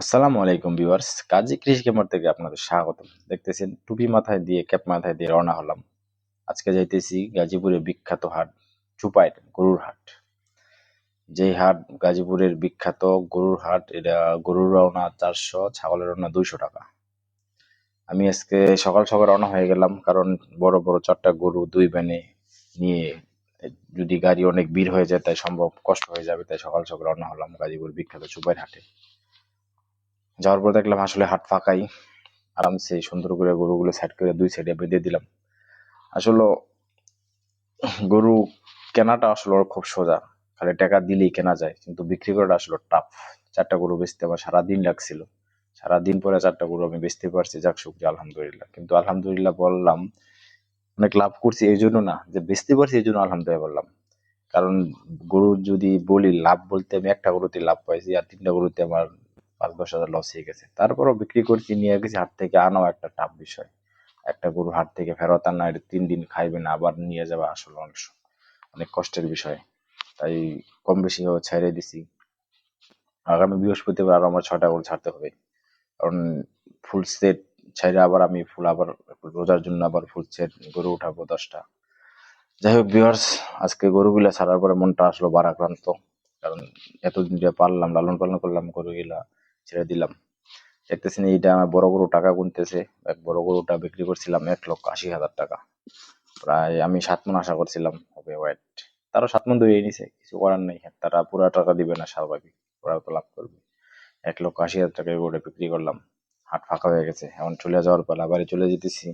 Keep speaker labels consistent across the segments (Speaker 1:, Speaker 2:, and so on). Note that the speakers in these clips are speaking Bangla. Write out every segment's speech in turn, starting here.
Speaker 1: আসসালামু আলাইকুম ভিউয়ার্স, কাজী কৃষি খামার থেকে আপনাদের স্বাগতম। দেখতেছেন টুপি মাথায় দিয়ে ক্যাপ মাথায় দিয়ে রওনা হলাম। আজকে যাইতেছি গাজীপুরের বিখ্যাত হাট চুপাইট গরুর হাট। যেই হাট গাজীপুরের বিখ্যাত গরুর হাট, এটা গরুর রওনা 400, ছাগলের রওনা 200 টাকা। আমি আজকে সকাল সকাল রওনা হয়ে গেলাম, কারণ বড় বড় 4টা গরু 2 ভ্যানে নিয়ে যদি গাড়ি অনেক ভিড় হয়ে যায় তাই সম্ভব কষ্ট হয়ে যাবে, তাই সকাল সকাল রওনা হলাম গাজীপুর বিখ্যাত চুপাইট হাটে। যাওয়ার পর দেখলাম আসলে হাট ফাঁকাই। আরামসে সুন্দর করে গরুগুলো সাইড করে 2 সাইডে বেঁধে দিলাম। আসলে গরু কেনাটা আসলে খুব সোজা, খালি টাকা দিলেই কেনা যায়, কিন্তু বিক্রি করাটা আসলে টাফ। 4টা গরু বেচতে আমার সারাদিন লাগছিল। সারাদিন পরে 4টা গরু আমি বেচতে পারছি, যাক শুকরিয়া আলহামদুলিল্লাহ। কিন্তু আলহামদুলিল্লাহ বললাম, অনেক লাভ করছি এই জন্য না, যে বেচতে পারছি এই জন্য আলহামদুলিল্লাহ বললাম। কারণ গরু যদি বলি লাভ বলতে, আমি একটা গরুতে লাভ পাইছি, আর 3টা গরুতে আমার 5-10 হাজার লস হয়ে গেছে। তারপরও বিক্রি করছি, নিয়ে গেছি হাট থেকে, আনাও একটা টাফ বিষয়। একটা গরু হাট থেকে ফেরত আনা, এটা 3 দিন খাইবে না, আবার নিয়ে যাওয়া আসলে অনেক কষ্টের বিষয়। তাই কম বেশি ভাবে ছেড়ে দিছি। আগামী বৃহস্পতিবার আবার আমার 6টা গরু ছাড়তে হবে, কারণ ফুল সেট ছেড়ে আবার আমি আবার রোজার জন্য আবার ফুল সেট গরু উঠাবো 10টা। যাই হোক ভিউয়ার্স, আজকে গরুগুলা ছাড়ার পরে মনটা আসলো ভারাক্রান্ত। কারণ এতদিন যে পাললাম, লালন পালন করলাম, গরুগুলা ছেড়ে দিলাম। দেখতেছেন এইটা আমার বড় গরু টাকা গুনতেছে। এক বড় গরুটা বিক্রি করছিলাম 1,80,000 টাকা। প্রায় আমি 7 মণ আশা করছিলাম হবে ওয়েট। তারা 7 মণ ধরে নিছে, কিছু করার নেই। তারা পুরা টাকা দিবে না স্বাভাবিক, ওরাও তো লাভ করবে। 1,80,000 টাকায় গরুটা বিক্রি করলাম। হাট ফাঁকা হয়ে গেছে, এখন চলে যাওয়ার পালা, বাড়ি চলে যেতেছি।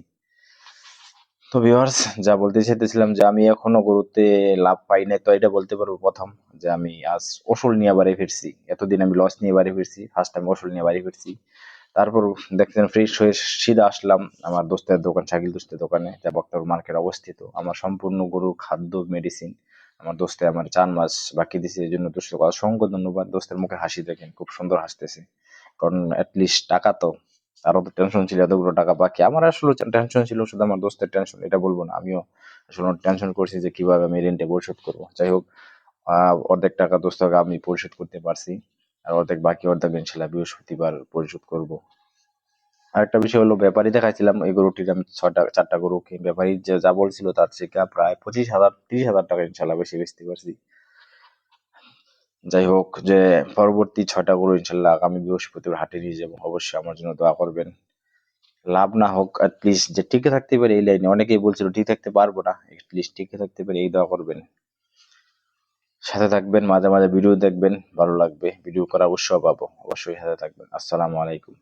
Speaker 1: তো ভিউয়ার্স, যা বলতে চাইতেছিলাম যে আমি এখনো গরুতে লাভ পাই নাই, তো এটা বলতে পারবো প্রথম যে আমি আজ ওসুল নিয়ে বাড়ি ফিরছি। এতদিন আমি লস নিয়ে বাড়ি ফিরছি, ফার্স্ট টাইম ওসুল নিয়ে বাড়ি ফিরছি। তারপর দেখছেন ফ্রেশ হয়ে সিধা আসলাম আমার দোস্তের দোকান, শাকিল দোস্তের দোকানে, যা বক্তব্য মার্কেট অবস্থিত। আমার সম্পূর্ণ গরুর খাদ্য মেডিসিন আমার দোস্তে আমার 4 মাস বাকি দিছে, এই জন্য দোস্তের অসংখ্য ধন্যবাদ। দোস্তের মুখে হাসি দেখেন, খুব সুন্দর হাসতেছে। কারণ অ্যাটলিস্ট টাকা তো, তারও তো টেনশন ছিল, এতগুলো টাকা বাকি। আমার আসলে টেনশন ছিল, শুধু আমার দোস্তের টেনশন এটা বলবো না, আমিও আসলে টেনশন করছি যে কিভাবে আমি রেন্টে পরিশোধ করবো। যাই হোক, অর্ধেক টাকা দোস্তকে আমি পরিশোধ করতে পারছি, আর অর্ধেক বাকি অর্ধেক ইনশাল্লাহ বৃহস্পতিবার পরিশোধ করব। আরেকটা বিষয় হলো, ব্যাপারী দেখাইছিলাম এই গরুটির আমি 4টা গরু, ব্যাপারী যে যা বলছিল তার থেকে প্রায় 25,000 30,000 টাকা ইনশাল্লাহ বেশি বেচতে পারছি। যাই হোক, যে পরবর্তী 6টা গরু ইনশাল্লাহ আগামী বৃহস্পতিবার হাটে নিয়ে যাবো। অবশ্যই আমার জন্য দোয়া করবেন। লাভ না হোক, অ্যাটলিস্ট যে টিকে থাকতে পারে এই লাইনে, অনেকেই বলছিল ঠিক থাকতে পারবো না, অ্যাটলিস্ট টিকে থাকতে পারে এই দোয়া করবেন। সাথে থাকবেন, মাঝে মাঝে ভিডিও দেখবেন, ভালো লাগবে। ভিডিও করার উৎসাহ পাবো, অবশ্যই সাথে থাকবেন। আসসালামু আলাইকুম।